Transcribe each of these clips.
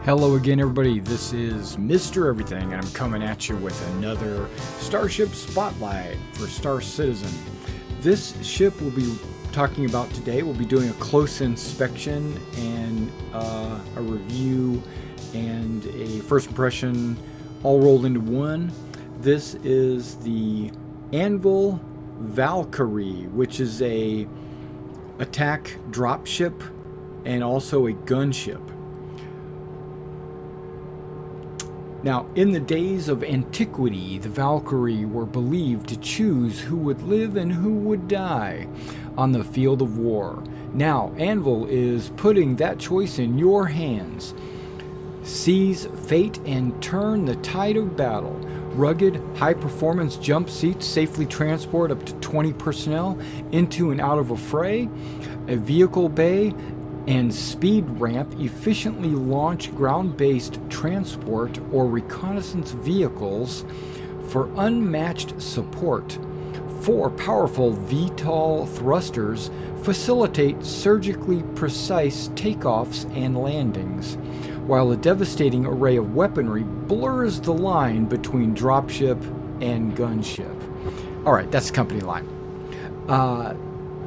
Hello again, everybody. This is Mr. Everything, and I'm coming at you with another Starship Spotlight for Star Citizen. This ship we'll be talking about today, we'll be doing a close inspection and a review and a first impression all rolled into one. This is the Anvil Valkyrie, which is a attack dropship and also a gunship. Now, in the days of antiquity, the Valkyrie were believed to choose who would live and who would die on the field of war. Now, Anvil is putting that choice in your hands. Seize fate and turn the tide of battle. Rugged, high-performance jump seats safely transport up to 20 personnel into and out of a fray. A vehicle bay and speed ramp efficiently launch ground-based transport or reconnaissance vehicles for unmatched support. 4 powerful VTOL thrusters facilitate surgically precise takeoffs and landings, while a devastating array of weaponry blurs the line between dropship and gunship. Alright, that's the company line.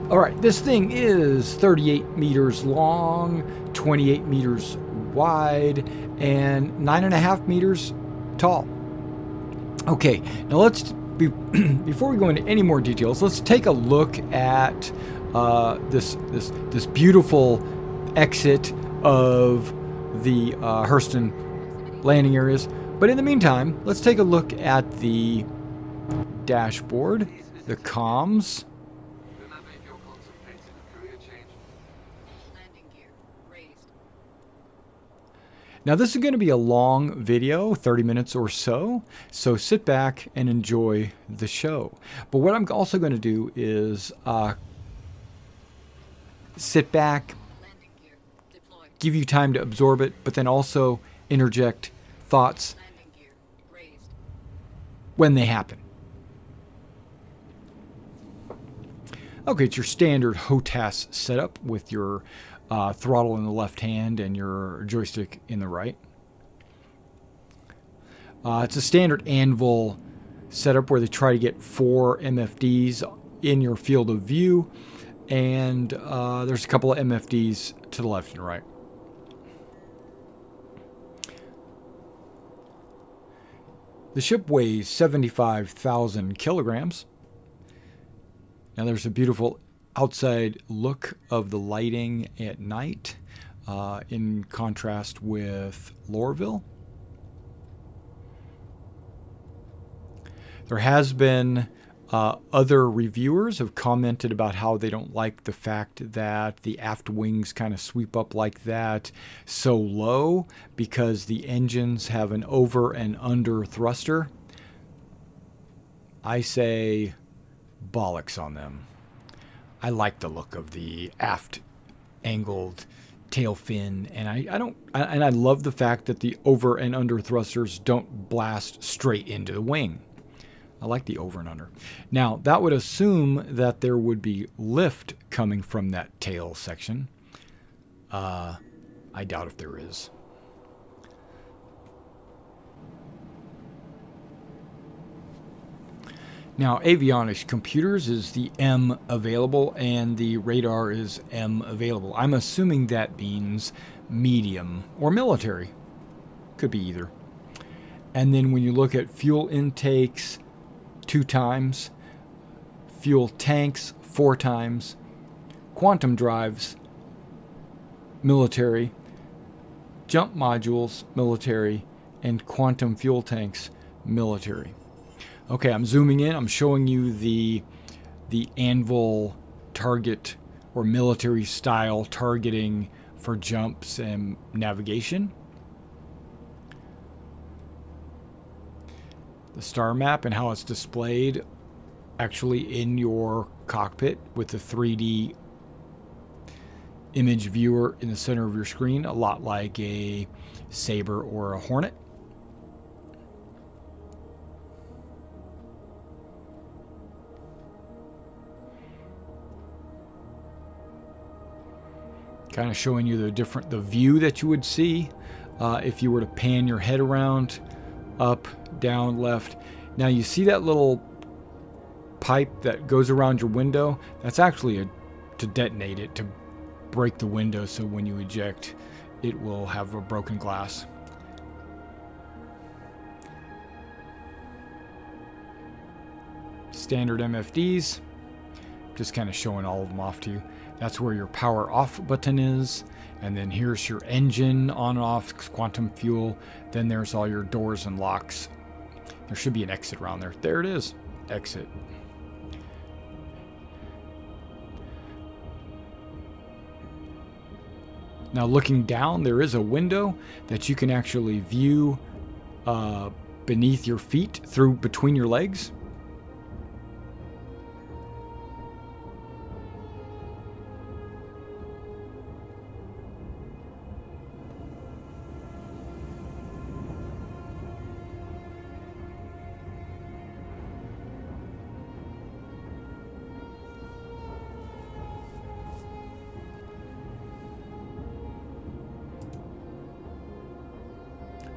Alright, this thing is 38 meters long, 28 meters wide, and 9.5 meters tall. Okay, now before we go into any more details, let's take a look at this beautiful exit of the Hurston landing areas. But in the meantime, let's take a look at the dashboard, the comms. Now this is going to be a long video, 30 minutes or so sit back and enjoy the show. But what I'm also going to do is sit back, give you time to absorb it, but then also interject thoughts when they happen. Okay, it's your standard HOTAS setup with your throttle in the left hand and your joystick in the right. It's a standard Anvil setup where they try to get 4 MFDs in your field of view, and there's a couple of MFDs to the left and right. The ship weighs 75,000 kilograms. Now there's a beautiful outside look of the lighting at night in contrast with Lorville. There has been other reviewers have commented about how they don't like the fact that the aft wings kind of sweep up like that so low because the engines have an over and under thruster. I say bollocks on them. I like the look of the aft angled tail fin, and I love the fact that the over and under thrusters don't blast straight into the wing. I like the over and under. Now, that would assume that there would be lift coming from that tail section. I doubt if there is. Now, avionics computers is the M available, and the radar is M available. I'm assuming that means medium or military. Could be either. And then when you look at fuel intakes, 2 times, fuel tanks, 4 times, quantum drives, military, jump modules, military, and quantum fuel tanks, military. Okay, I'm zooming in. I'm showing you the Anvil target or military style targeting for jumps and navigation. The star map and how it's displayed actually in your cockpit with the 3D image viewer in the center of your screen, a lot like a Sabre or a Hornet. Kind of showing you the view that you would see if you were to pan your head around, up, down, left. Now you see that little pipe that goes around your window? That's actually to detonate it, to break the window, so when you eject, it will have a broken glass. Standard MFDs, just kind of showing all of them off to you. That's where your power off button is, and then here's your engine on and off, quantum fuel. Then there's all your doors and locks. There should be an exit around there. There it is, exit. Now looking down, there is a window that you can actually view beneath your feet, through between your legs.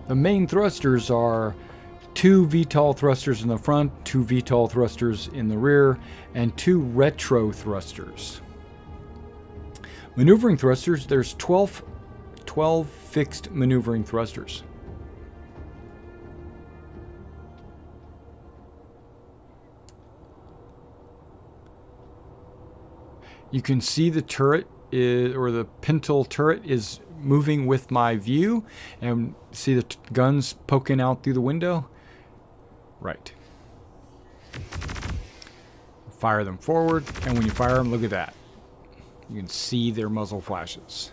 The main thrusters are 2 VTOL thrusters in the front, 2 VTOL thrusters in the rear, and 2 retro thrusters. Maneuvering thrusters, there's 12 fixed maneuvering thrusters. You can see the turret or the pintle turret is moving with my view, and see the guns poking out through the window. Right. Fire them forward, and when you fire them, look at that. You can see their muzzle flashes.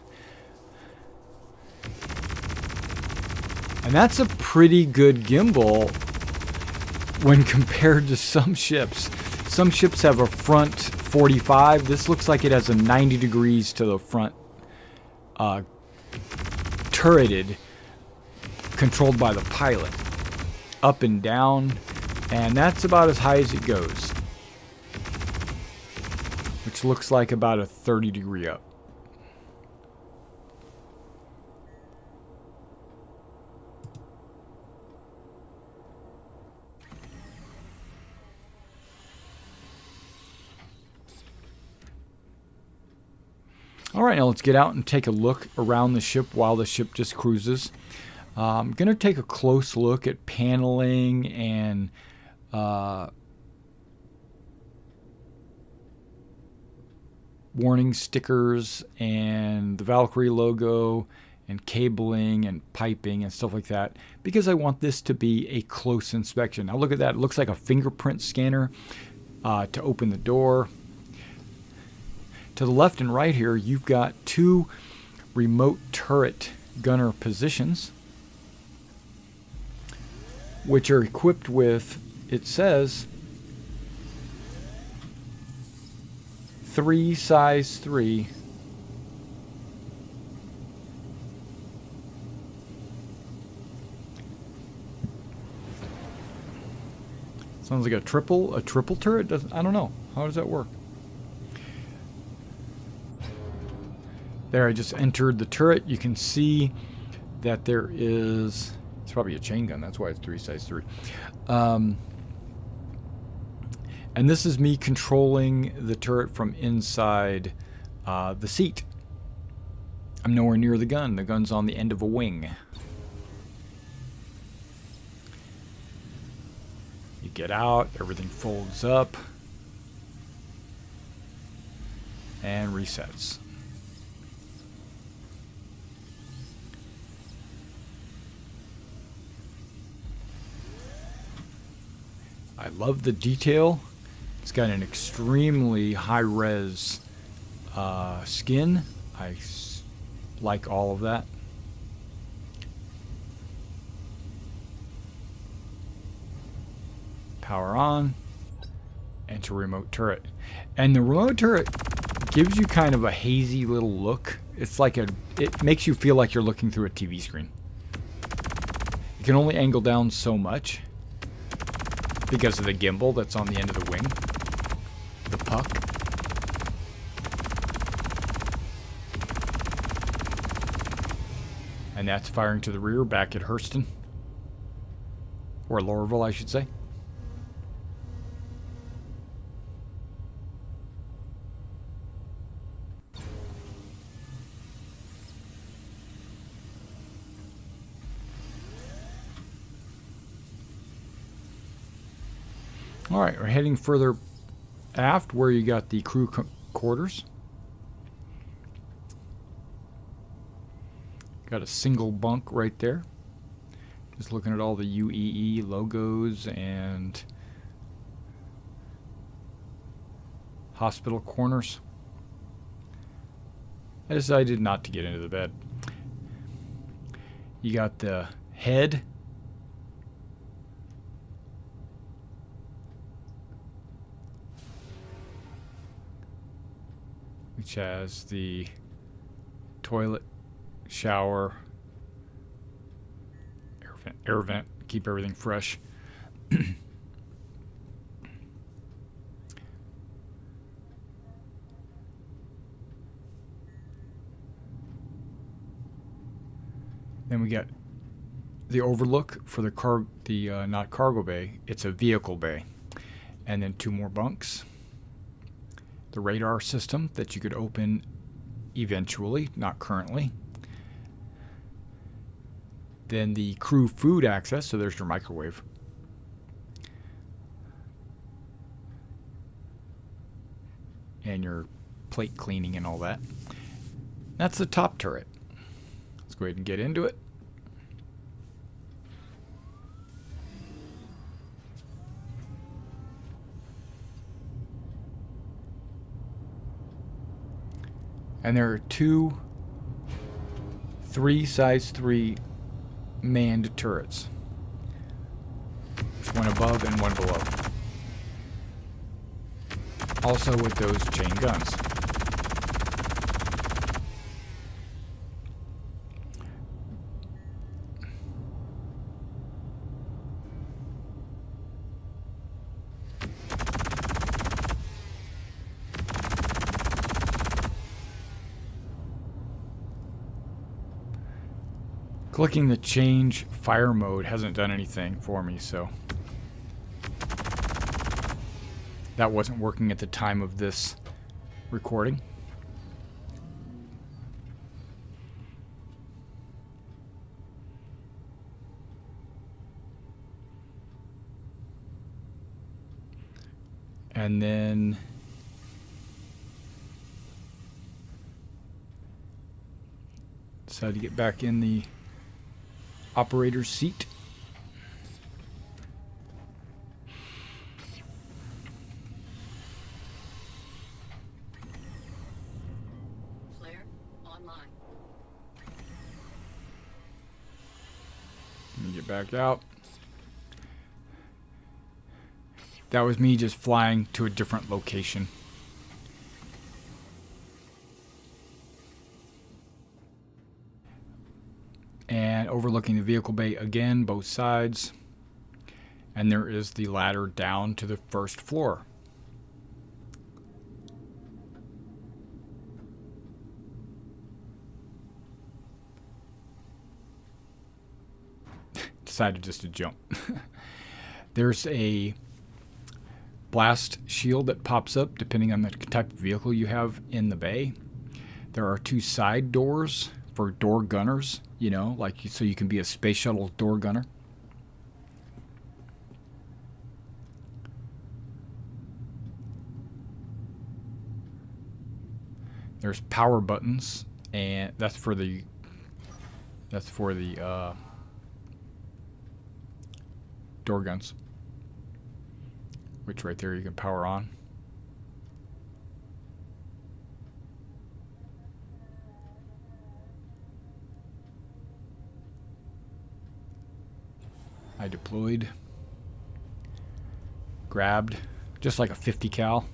And that's a pretty good gimbal when compared to some ships. Some ships have a front 45. This looks like it has a 90 degrees to the front, turreted, controlled by the pilot, up and down, and that's about as high as it goes, which looks like about a 30 degree up. Alright, now let's get out and take a look around the ship while the ship just cruises. I'm going to take a close look at paneling and warning stickers and the Valkyrie logo and cabling and piping and stuff like that, because I want this to be a close inspection. Now look at that. It looks like a fingerprint scanner to open the door. To the left and right here, you've got 2 remote turret gunner positions, which are equipped with, it says, 3 size 3 sounds like a triple turret. I don't know. How does that work? There, I just entered the turret. You can see that there is, it's probably a chain gun, that's why it's 3 size 3. And this is me controlling the turret from inside the seat. I'm nowhere near the gun. The gun's on the end of a wing. You get out, everything folds up and resets. I love the detail. It's got an extremely high-res skin. I like all of that. Power on. Enter remote turret. And the remote turret gives you kind of a hazy little look. It's like it makes you feel like you're looking through a TV screen. You can only angle down so much because of the gimbal that's on the end of the wing, the puck. And that's firing to the rear back at Hurston. Or Lorville, I should say. Alright, we're heading further aft where you got the crew quarters. Got a single bunk right there. Just looking at all the UEE logos and hospital corners. I decided not to get into the bed. You got the head. Which has the toilet, shower, air vent, keep everything fresh. Then we got the overlook for the not cargo bay, it's a vehicle bay. And then 2 more bunks. The radar system that you could open eventually, not currently. Then the crew food access, so there's your microwave. And your plate cleaning and all that. That's the top turret. Let's go ahead and get into it. And there are 3 size 3 manned turrets. There's one above and one below. Also with those chain guns. Clicking the change fire mode hasn't done anything for me, so that wasn't working at the time of this recording. And then decided to get back in the operator's seat. Flare online. Let me get back out. That was me just flying to a different location. And overlooking the vehicle bay again, both sides. And there is the ladder down to the first floor. Decided just to jump. There's a blast shield that pops up depending on the type of vehicle you have in the bay. There are 2 side doors for door gunners, you know, like so you can be a space shuttle door gunner. There's power buttons, and that's for the door guns, which right there you can power on. I deployed, grabbed, just like a 50 cal.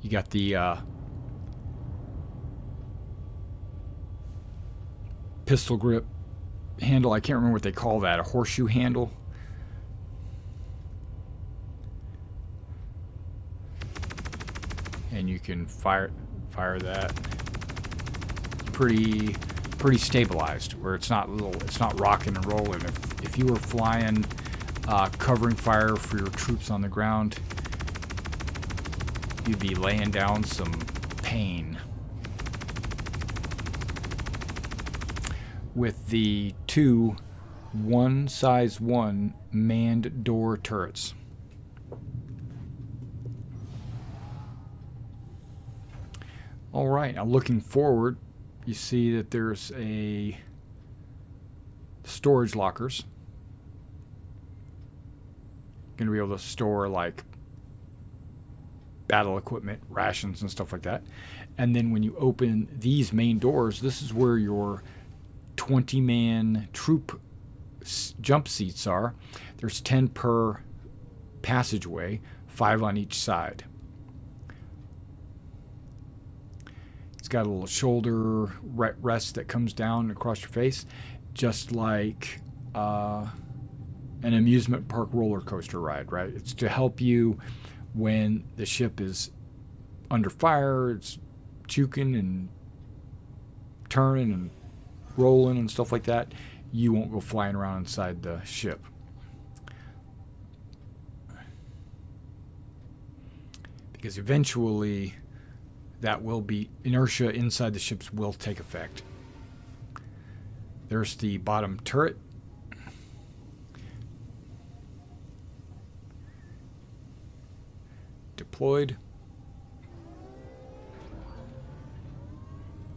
You got the pistol grip handle. I can't remember what they call that, a horseshoe handle. And you can fire that. Pretty pretty stabilized, where it's not rocking and rolling. If you were flying, covering fire for your troops on the ground, you'd be laying down some pain. With the two 1-size-1 manned door turrets. All right, now looking forward, you see that there's a storage lockers. Going to be able to store like battle equipment, rations, and stuff like that. And then when you open these main doors, this is where your 20-man troop jump seats are. There's 10 per passageway, 5 on each side. It's got a little shoulder rest that comes down across your face, just like an amusement park roller coaster ride, right? It's to help you when the ship is under fire, it's juking and turning and rolling and stuff like that. You won't go flying around inside the ship. Because eventually that will be, inertia inside the ships will take effect. There's the bottom turret. Deployed.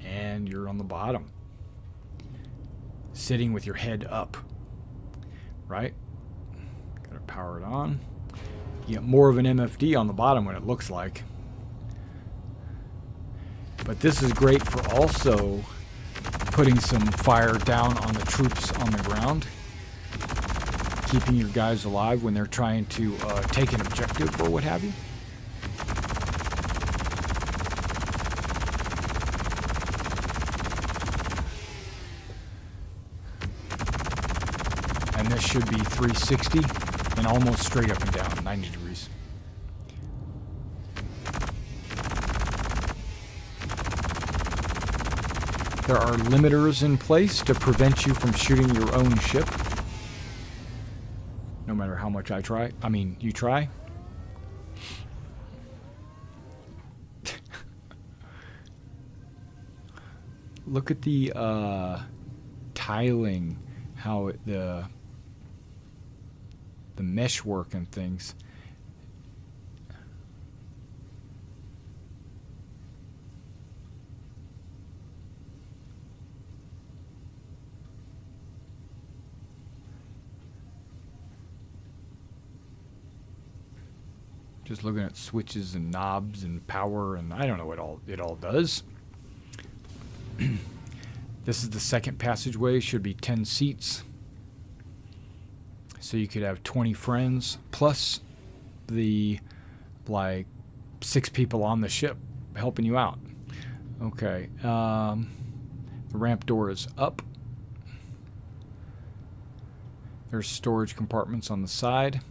And you're on the bottom. Sitting with your head up. Right? Gotta power it on. You get more of an MFD on the bottom when it looks like. But this is great for also putting some fire down on the troops on the ground. Keeping your guys alive when they're trying to take an objective or what have you. And this should be 360 and almost straight up and down, 90 degrees. There are limiters in place to prevent you from shooting your own ship. No matter how much I try. I mean, you try. Look at the tiling, how the meshwork and things. Just looking at switches and knobs and power, and I don't know what it all does. This is the second passageway, should be 10 seats. So you could have 20 friends, plus the, like, 6 people on the ship helping you out. Okay, the ramp door is up. There's storage compartments on the side.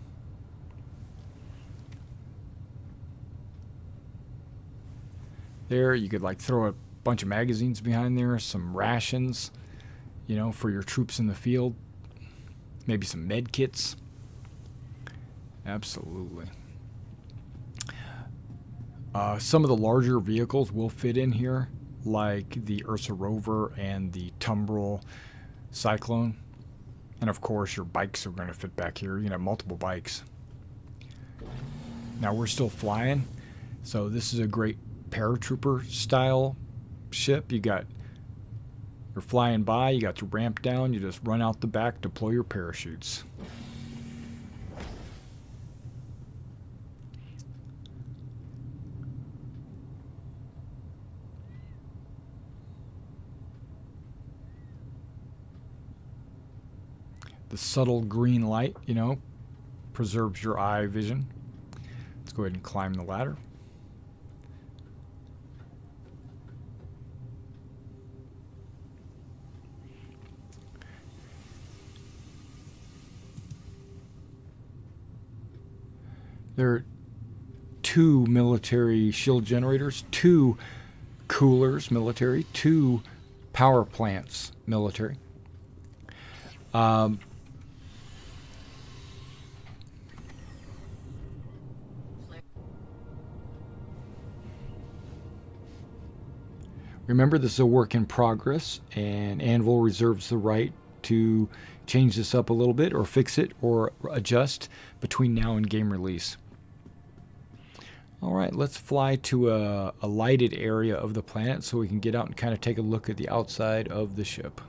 There, you could like throw a bunch of magazines behind there, some rations, you know, for your troops in the field. Maybe some med kits. Absolutely. Some of the larger vehicles will fit in here, like the Ursa Rover and the Tumbril Cyclone. And of course, your bikes are going to fit back here. You can have multiple bikes. Now, we're still flying, so this is a great paratrooper style ship. You're flying by, you got your ramp down, you just run out the back, deploy your parachutes. The subtle green light, you know, preserves your eye vision. Let's go ahead and climb the ladder. There are 2 military shield generators, 2 coolers, military, 2 power plants military. Um, Remember, this is a work in progress, and Anvil reserves the right to change this up a little bit or fix it or adjust between now and game release. All right, let's fly to a lighted area of the planet so we can get out and kind of take a look at the outside of the ship.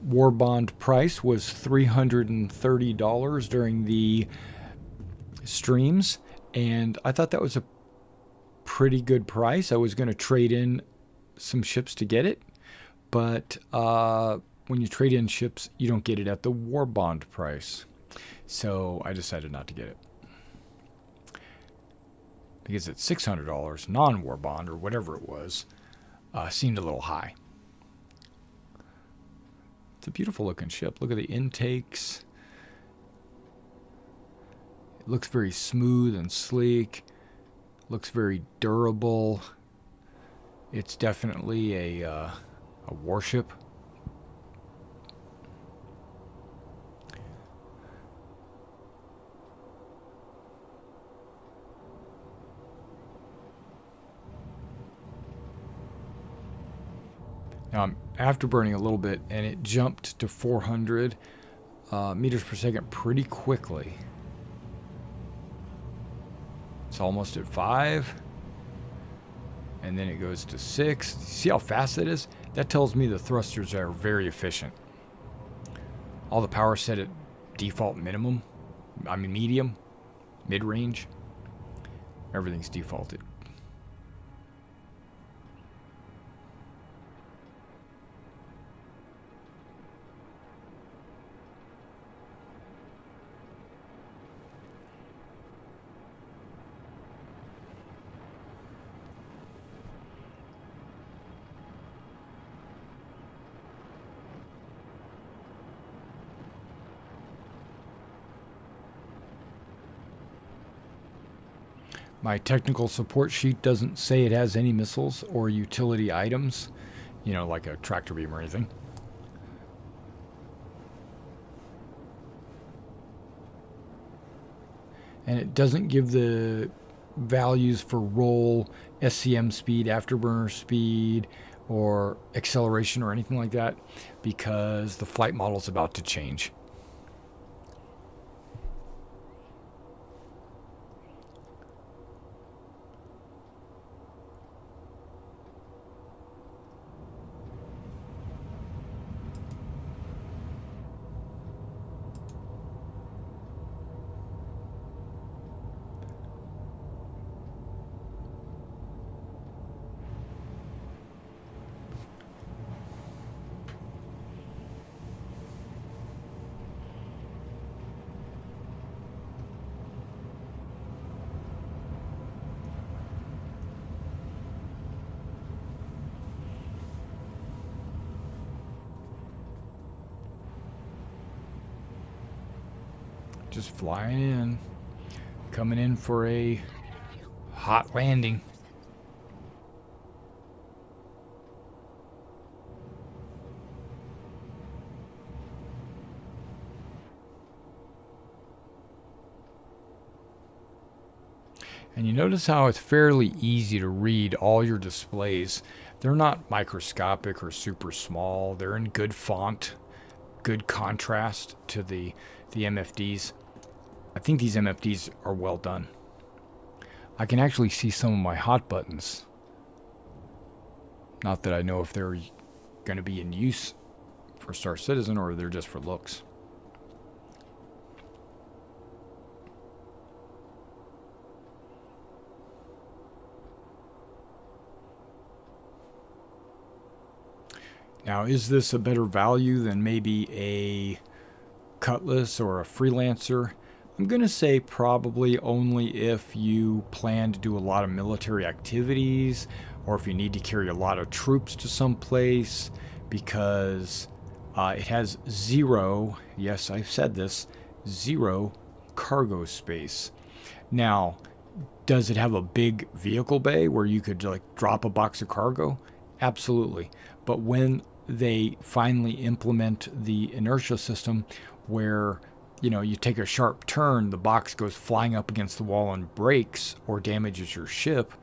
War bond price was $330 during the streams, and I thought that was a pretty good price. I was going to trade in some ships to get it, but when you trade in ships, you don't get it at the war bond price. So I decided not to get it. Because at $600 non-war bond, or whatever it was, seemed a little high. It's a beautiful looking ship. Look at the intakes. It looks very smooth and sleek. Looks very durable. It's definitely a warship. Now I'm afterburning a little bit, and it jumped to 400 meters per second pretty quickly. It's almost at 5. And then it goes to 6. See how fast that is? That tells me the thrusters are very efficient. All the power set at default minimum. I mean medium, mid-range. Everything's defaulted. My technical support sheet doesn't say it has any missiles or utility items, you know, like a tractor beam or anything. And it doesn't give the values for roll, SCM speed, afterburner speed, or acceleration or anything like that, because the flight model is about to change. Just flying in, coming in for a hot landing. And you notice how it's fairly easy to read all your displays. They're not microscopic or super small. They're in good font, good contrast to the MFDs. I think these MFDs are well done. I can actually see some of my hot buttons. Not that I know if they're going to be in use for Star Citizen or they're just for looks. Now, is this a better value than maybe a Cutlass or a Freelancer? I'm going to say probably only if you plan to do a lot of military activities or if you need to carry a lot of troops to some place, because It has zero, yes, I've said this, zero cargo space. Now, does it have a big vehicle bay where you could like drop a box of cargo? Absolutely. But when they finally implement the inertia system where you take a sharp turn, the box goes flying up against the wall and breaks or damages your ship,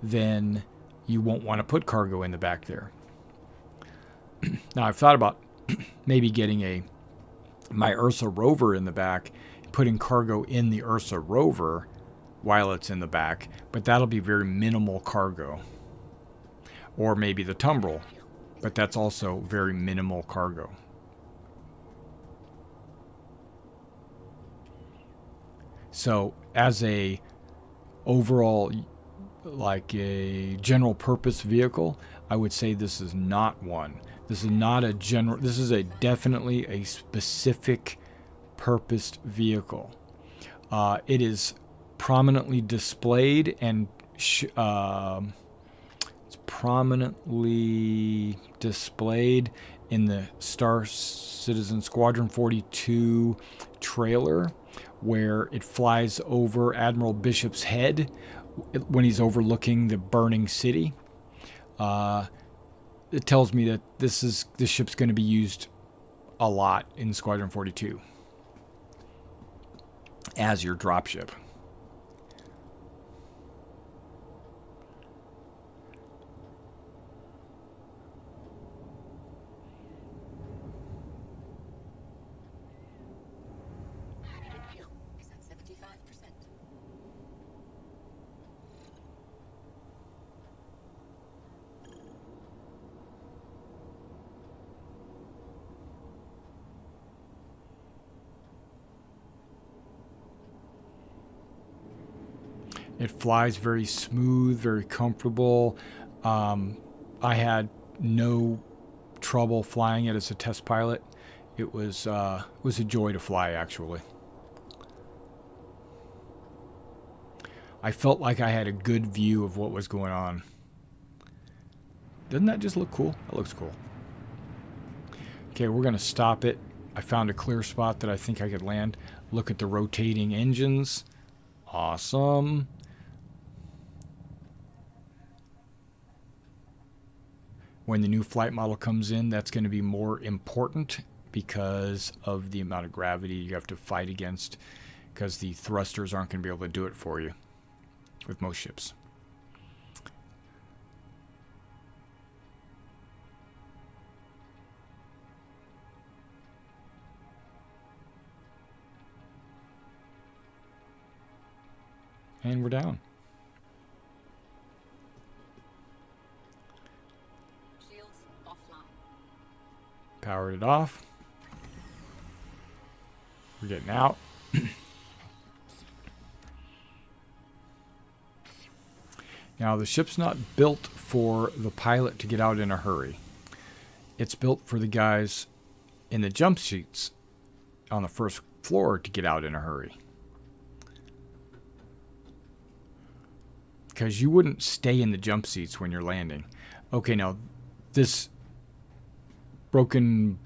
then you won't want to put cargo in the back there. Now, I've thought about maybe getting my Ursa rover in the back, putting cargo in the Ursa rover while it's in the back, but that'll be very minimal cargo. Or maybe the Tumbrel, but that's also very minimal cargo. So as a overall, like a general purpose vehicle, I would say this is not one. This is not a general, this is definitely a specific purposed vehicle. It is prominently displayed and it's prominently displayed in the Star Citizen Squadron 42 trailer, where it flies over Admiral Bishop's head when he's overlooking the burning city. It tells me that this ship's going to be used a lot in Squadron 42 as your dropship. Is at 75%. It flies very smooth, very comfortable. I had no trouble flying it as a test pilot. It was a joy to fly, actually. I felt like I had a good view of what was going on. Doesn't that just look cool? That looks cool. Okay, we're going to stop it. I found a clear spot that I think I could land. Look at the rotating engines. Awesome. When the new flight model comes in, that's going to be more important because of the amount of gravity you have to fight against, because the thrusters aren't going to be able to do it for you with most ships. And we're down. Shields offline. Powered it off. We're getting out. Now, the ship's not built for the pilot to get out in a hurry. It's built for the guys in the jump seats on the first floor to get out in a hurry. Because you wouldn't stay in the jump seats when you're landing. Okay, now, this broken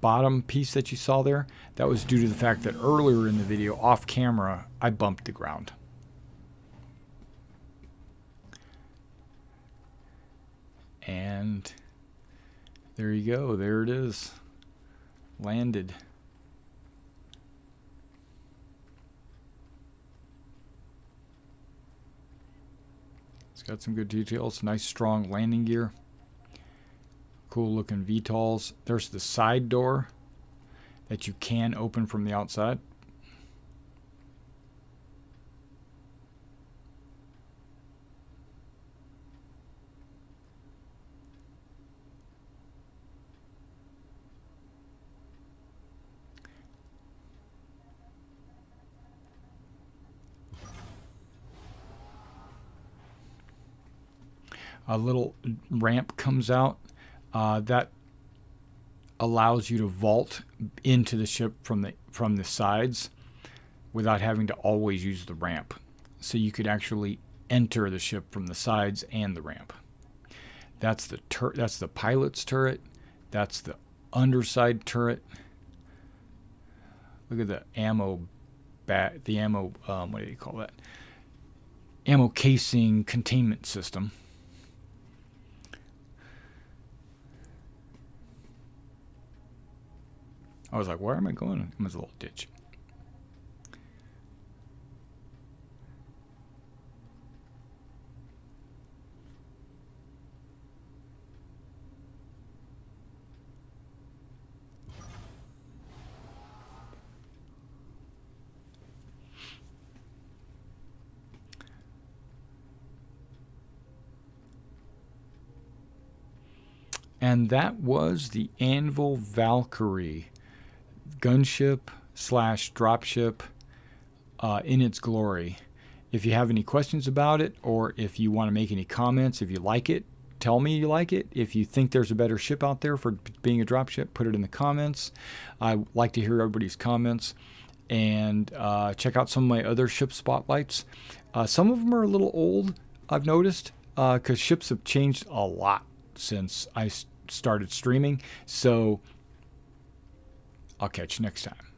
bottom piece that you saw there, that was due to the fact that earlier in the video, off camera, I bumped the ground. And there you go. There it is. Landed. It's got some good details. Nice strong landing gear. Cool looking VTOLs. There's the side door that you can open from the outside. A little ramp comes out that allows you to vault into the ship from the sides without having to always use the ramp. So you could actually enter the ship from the sides and the ramp. That's the pilot's turret. That's the underside turret. Look at the ammo what do you call that? Ammo casing containment system. I was like, where am I going? I'm in a little ditch. And that was the Anvil Valkyrie gunship / dropship in its glory. If you have any questions about it, or if you want to make any comments, if you like it, tell me you like it. If you think there's a better ship out there for being a dropship, put it in the comments. I like to hear everybody's comments. And check out some of my other ship spotlights. Some of them are a little old, I've noticed, because ships have changed a lot since I started streaming. So I'll catch you next time.